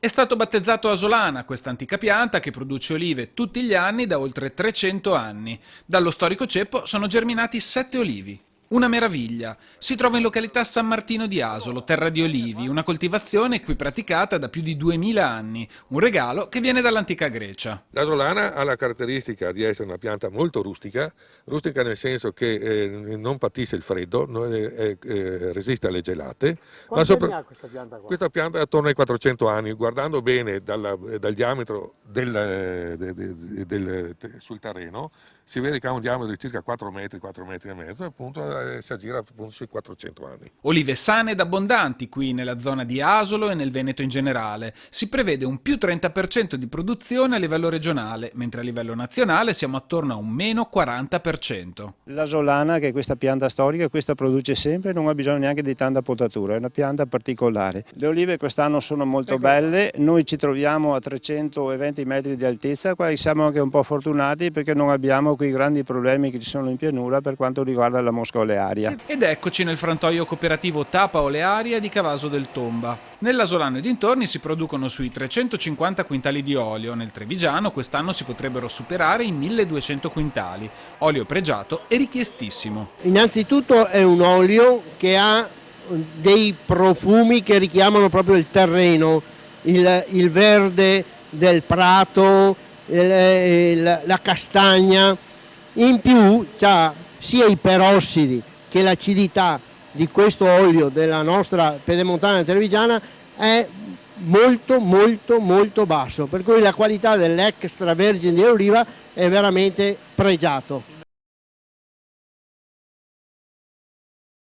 È stato battezzato Asolana, questa antica pianta che produce olive tutti gli anni da oltre 300 anni. Dallo storico ceppo sono germinati 7 olivi. Una meraviglia. Si trova in località San Martino di Asolo, terra di olivi, una coltivazione qui praticata da più di 2000 anni, un regalo che viene dall'antica Grecia. L'asolana ha la caratteristica di essere una pianta molto rustica nel senso che non patisce il freddo, resiste alle gelate. Quanti anni ha questa pianta qua? Questa pianta è attorno ai 400 anni, guardando bene dal diametro sul terreno, si vede che ha un diametro di circa 4 metri, 4 metri e mezzo, appunto si aggira appunto sui 400 anni. Olive sane ed abbondanti qui nella zona di Asolo e nel Veneto in generale. Si prevede un più 30% di produzione a livello regionale, mentre a livello nazionale siamo attorno a un meno 40%. L'asolana, che è questa pianta storica, questa produce sempre, non ha bisogno neanche di tanta potatura, è una pianta particolare. Le olive quest'anno sono molto belle, noi ci troviamo a 320 metri di altezza, qua siamo anche un po' fortunati perché non abbiamo quei grandi problemi che ci sono in pianura per quanto riguarda la mosca olearia. Ed eccoci nel frantoio cooperativo Tapa Olearia di Cavaso del Tomba. Nell'Asolano e dintorni si producono sui 350 quintali di olio, nel Trevigiano quest'anno si potrebbero superare i 1200 quintali. Olio pregiato e richiestissimo. Innanzitutto è un olio che ha dei profumi che richiamano proprio il terreno, il verde del prato, la castagna. In più c'ha sia i perossidi che l'acidità di questo olio della nostra pedemontana trevigiana è molto basso, per cui la qualità dell'extravergine di oliva è veramente pregiato.